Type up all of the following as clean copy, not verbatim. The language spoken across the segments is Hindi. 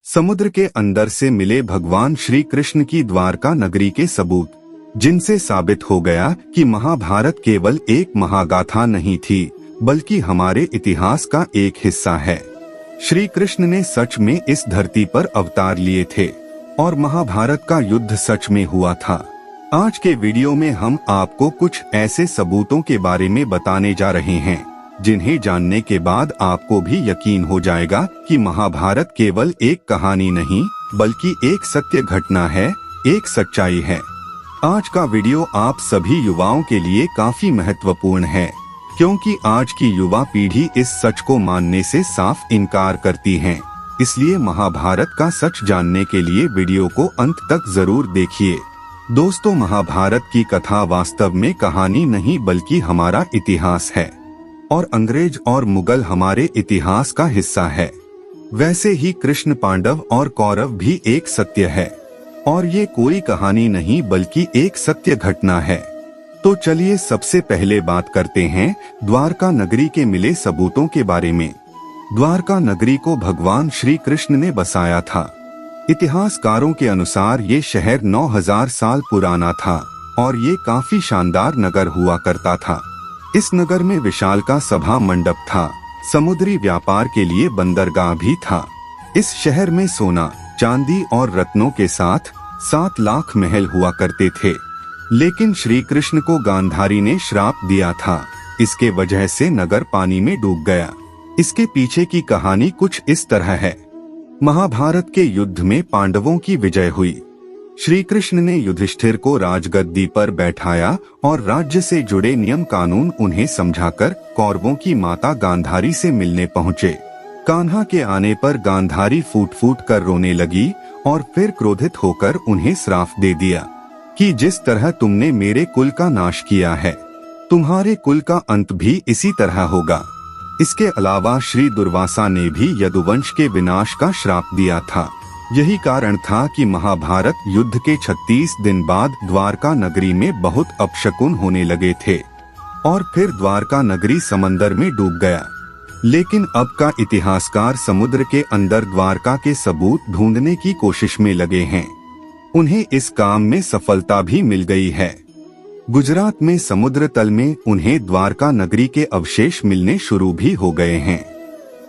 समुद्र के अंदर से मिले भगवान श्री कृष्ण की द्वारका नगरी के सबूत, जिनसे साबित हो गया कि महाभारत केवल एक महागाथा नहीं थी बल्कि हमारे इतिहास का एक हिस्सा है। श्री कृष्ण ने सच में इस धरती पर अवतार लिए थे और महाभारत का युद्ध सच में हुआ था। आज के वीडियो में हम आपको कुछ ऐसे सबूतों के बारे में बताने जा रहे हैं जिन्हें जानने के बाद आपको भी यकीन हो जाएगा कि महाभारत केवल एक कहानी नहीं बल्कि एक सत्य घटना है, एक सच्चाई है। आज का वीडियो आप सभी युवाओं के लिए काफी महत्वपूर्ण है, क्योंकि आज की युवा पीढ़ी इस सच को मानने से साफ इनकार करती है। इसलिए महाभारत का सच जानने के लिए वीडियो को अंत तक जरूर देखिए। दोस्तों, महाभारत की कथा वास्तव में कहानी नहीं बल्कि हमारा इतिहास है और अंग्रेज और मुगल हमारे इतिहास का हिस्सा है। वैसे ही कृष्ण, पांडव और कौरव भी एक सत्य है और ये कोई कहानी नहीं बल्कि एक सत्य घटना है। तो चलिए सबसे पहले बात करते हैं द्वारका नगरी के मिले सबूतों के बारे में। द्वारका नगरी को भगवान श्री कृष्ण ने बसाया था। इतिहासकारों के अनुसार ये शहर 9000 साल पुराना था और ये काफी शानदार नगर हुआ करता था। इस नगर में विशालकाय सभा मंडप था, समुद्री व्यापार के लिए बंदरगाह भी था। इस शहर में सोना, चांदी और रत्नों के साथ 7 लाख महल हुआ करते थे। लेकिन श्री कृष्ण को गांधारी ने श्राप दिया था, इसके वजह से नगर पानी में डूब गया। इसके पीछे की कहानी कुछ इस तरह है। महाभारत के युद्ध में पांडवों की विजय हुई। श्री कृष्ण ने युधिष्ठिर को राजगद्दी पर बैठाया और राज्य से जुड़े नियम कानून उन्हें समझाकर कौरवों की माता गांधारी से मिलने पहुँचे। कान्हा के आने पर गांधारी फूट फूट कर रोने लगी और फिर क्रोधित होकर उन्हें श्राप दे दिया कि जिस तरह तुमने मेरे कुल का नाश किया है, तुम्हारे कुल का अंत भी इसी तरह होगा। इसके अलावा श्री दुर्वासा ने भी यदुवंश के विनाश का श्राप दिया था। यही कारण था कि महाभारत युद्ध के 36 दिन बाद द्वारका नगरी में बहुत अपशकुन होने लगे थे और फिर द्वारका नगरी समंदर में डूब गया। लेकिन अब का इतिहासकार समुद्र के अंदर द्वारका के सबूत ढूंढने की कोशिश में लगे हैं। उन्हें इस काम में सफलता भी मिल गई है। गुजरात में समुद्र तल में उन्हें द्वारका नगरी के अवशेष मिलने शुरू भी हो गए हैं।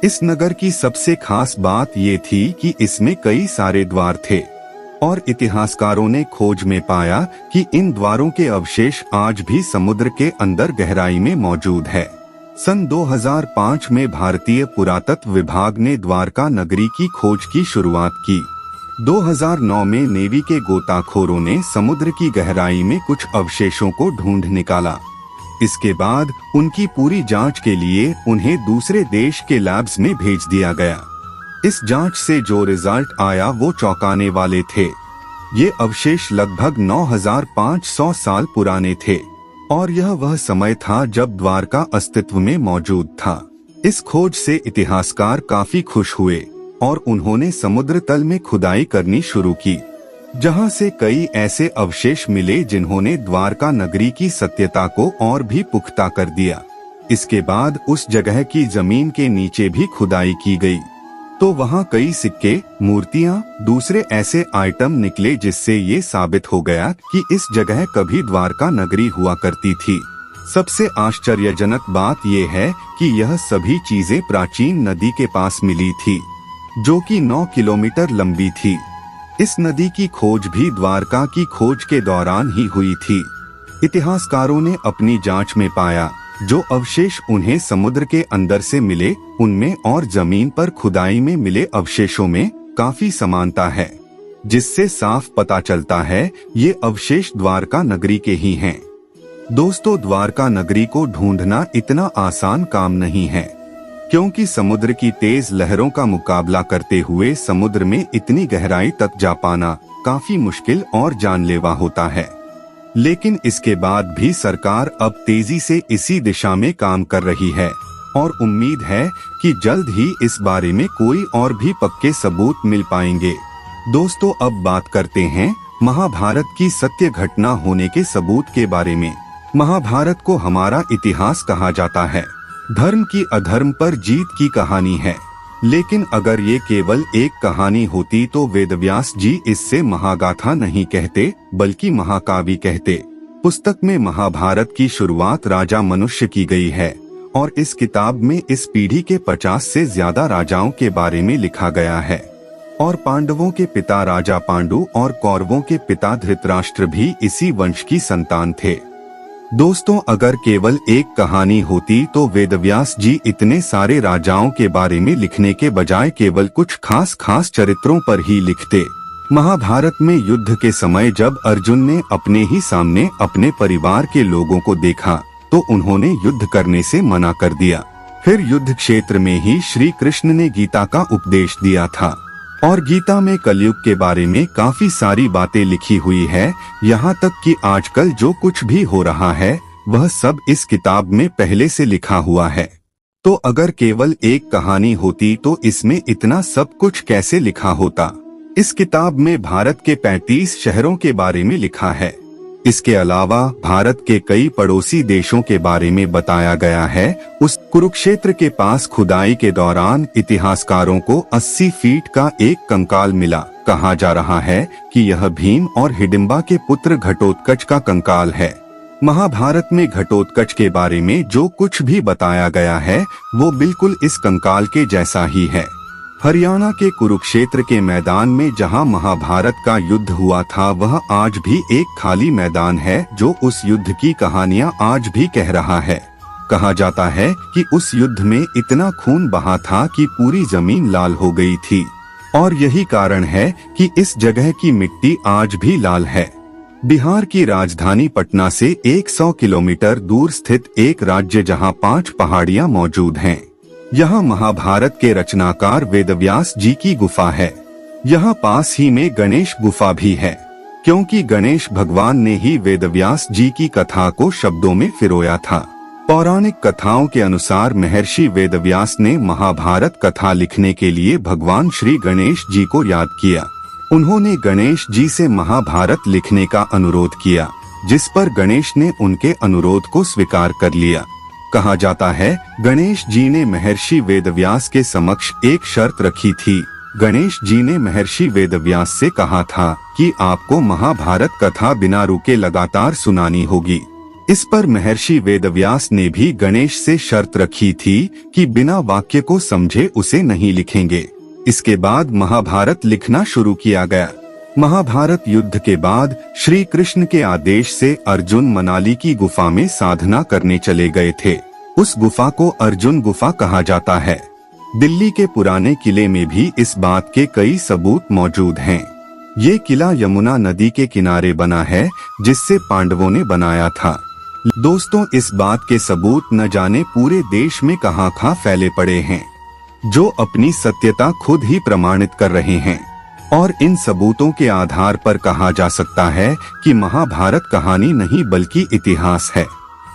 इस नगर की सबसे खास बात ये थी कि इसमें कई सारे द्वार थे और इतिहासकारों ने खोज में पाया कि इन द्वारों के अवशेष आज भी समुद्र के अंदर गहराई में मौजूद है। सन 2005 में भारतीय पुरातत्व विभाग ने द्वारका नगरी की खोज की शुरुआत की। 2009 में नेवी के गोताखोरों ने समुद्र की गहराई में कुछ अवशेषों को ढूंढ निकाला। इसके बाद उनकी पूरी जांच के लिए उन्हें दूसरे देश के लैब्स में भेज दिया गया। इस जांच से जो रिजल्ट आया वो चौंकाने वाले थे। ये अवशेष लगभग 9500 साल पुराने थे और यह वह समय था जब द्वारका अस्तित्व में मौजूद था। इस खोज से इतिहासकार काफी खुश हुए और उन्होंने समुद्र तल में खुदाई करनी शुरू की, जहां से कई ऐसे अवशेष मिले जिन्होंने द्वारका नगरी की सत्यता को और भी पुख्ता कर दिया। इसके बाद उस जगह की जमीन के नीचे भी खुदाई की गई, तो वहां कई सिक्के, मूर्तियां, दूसरे ऐसे आइटम निकले जिससे ये साबित हो गया कि इस जगह कभी द्वारका नगरी हुआ करती थी। सबसे आश्चर्यजनक बात यह है कि यह सभी चीजें प्राचीन नदी के पास मिली थी, जो कि 9 किलोमीटर लंबी थी। इस नदी की खोज भी द्वारका की खोज के दौरान ही हुई थी। इतिहासकारों ने अपनी जांच में पाया जो अवशेष उन्हें समुद्र के अंदर से मिले उनमें और जमीन पर खुदाई में मिले अवशेषों में काफी समानता है, जिससे साफ पता चलता है ये अवशेष द्वारका नगरी के ही हैं। दोस्तों, द्वारका नगरी को ढूंढना इतना आसान काम नहीं है, क्योंकि समुद्र की तेज लहरों का मुकाबला करते हुए समुद्र में इतनी गहराई तक जा पाना काफी मुश्किल और जानलेवा होता है। लेकिन इसके बाद भी सरकार अब तेजी से इसी दिशा में काम कर रही है और उम्मीद है कि जल्द ही इस बारे में कोई और भी पक्के सबूत मिल पाएंगे। दोस्तों, अब बात करते हैं महाभारत की सत्य घटना होने के सबूत के बारे में। महाभारत को हमारा इतिहास कहा जाता है। धर्म की अधर्म पर जीत की कहानी है। लेकिन अगर ये केवल एक कहानी होती तो वेदव्यास जी इससे महागाथा नहीं कहते बल्कि महाकाव्य कहते। पुस्तक में महाभारत की शुरुआत राजा मनुष्य की गई है और इस किताब में इस पीढ़ी के 50 से ज्यादा राजाओं के बारे में लिखा गया है और पांडवों के पिता राजा पांडु और कौरवों के पिता धृतराष्ट्र भी इसी वंश की संतान थे। दोस्तों, अगर केवल एक कहानी होती तो वेदव्यास जी इतने सारे राजाओं के बारे में लिखने के बजाय केवल कुछ खास चरित्रों पर ही लिखते। महाभारत में युद्ध के समय जब अर्जुन ने अपने ही सामने अपने परिवार के लोगों को देखा तो उन्होंने युद्ध करने से मना कर दिया। फिर युद्ध क्षेत्र में ही श्री कृष्ण ने गीता का उपदेश दिया था और गीता में कलयुग के बारे में काफी सारी बातें लिखी हुई है। यहाँ तक कि आजकल जो कुछ भी हो रहा है वह सब इस किताब में पहले से लिखा हुआ है। तो अगर केवल एक कहानी होती तो इसमें इतना सब कुछ कैसे लिखा होता। इस किताब में भारत के 35 शहरों के बारे में लिखा है। इसके अलावा भारत के कई पड़ोसी देशों के बारे में बताया गया है। उस कुरुक्षेत्र के पास खुदाई के दौरान इतिहासकारों को 80 फीट का एक कंकाल मिला। कहा जा रहा है कि यह भीम और हिडिंबा के पुत्र घटोत्कच का कंकाल है। महाभारत में घटोत्कच के बारे में जो कुछ भी बताया गया है वो बिल्कुल इस कंकाल के जैसा ही है। हरियाणा के कुरुक्षेत्र के मैदान में जहां महाभारत का युद्ध हुआ था वह आज भी एक खाली मैदान है जो उस युद्ध की कहानियां आज भी कह रहा है। कहा जाता है कि उस युद्ध में इतना खून बहा था कि पूरी जमीन लाल हो गई थी और यही कारण है कि इस जगह की मिट्टी आज भी लाल है। बिहार की राजधानी पटना से 100 किलोमीटर दूर स्थित एक राज्य जहां 5 पहाड़ियां मौजूद हैं। यहाँ महाभारत के रचनाकार वेदव्यास जी की गुफा है। यहाँ पास ही में गणेश गुफा भी है क्योंकि गणेश भगवान ने ही वेदव्यास जी की कथा को शब्दों में पिरोया था। पौराणिक कथाओं के अनुसार महर्षि वेदव्यास ने महाभारत कथा लिखने के लिए भगवान श्री गणेश जी को याद किया। उन्होंने गणेश जी से महाभारत लिखने का अनुरोध किया, जिस पर गणेश ने उनके अनुरोध को स्वीकार कर लिया। कहा जाता है गणेश जी ने महर्षि वेदव्यास के समक्ष एक शर्त रखी थी। गणेश जी ने महर्षि वेदव्यास से कहा था कि आपको महाभारत कथा बिना रुके लगातार सुनानी होगी। इस पर महर्षि वेदव्यास ने भी गणेश से शर्त रखी थी कि बिना वाक्य को समझे उसे नहीं लिखेंगे। इसके बाद महाभारत लिखना शुरू किया गया। महाभारत युद्ध के बाद श्री कृष्ण के आदेश से अर्जुन मनाली की गुफा में साधना करने चले गए थे। उस गुफा को अर्जुन गुफा कहा जाता है। दिल्ली के पुराने किले में भी इस बात के कई सबूत मौजूद हैं। ये किला यमुना नदी के किनारे बना है जिससे पांडवों ने बनाया था। दोस्तों, इस बात के सबूत न जाने पूरे देश में कहाँ फैले पड़े हैं, जो अपनी सत्यता खुद ही प्रमाणित कर रहे हैं और इन सबूतों के आधार पर कहा जा सकता है कि महाभारत कहानी नहीं बल्कि इतिहास है।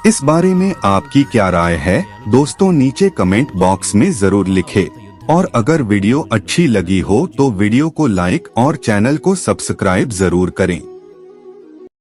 इस बारे में आपकी क्या राय है दोस्तों, नीचे कमेंट बॉक्स में जरूर लिखें। और अगर वीडियो अच्छी लगी हो तो वीडियो को लाइक और चैनल को सब्सक्राइब जरूर करें।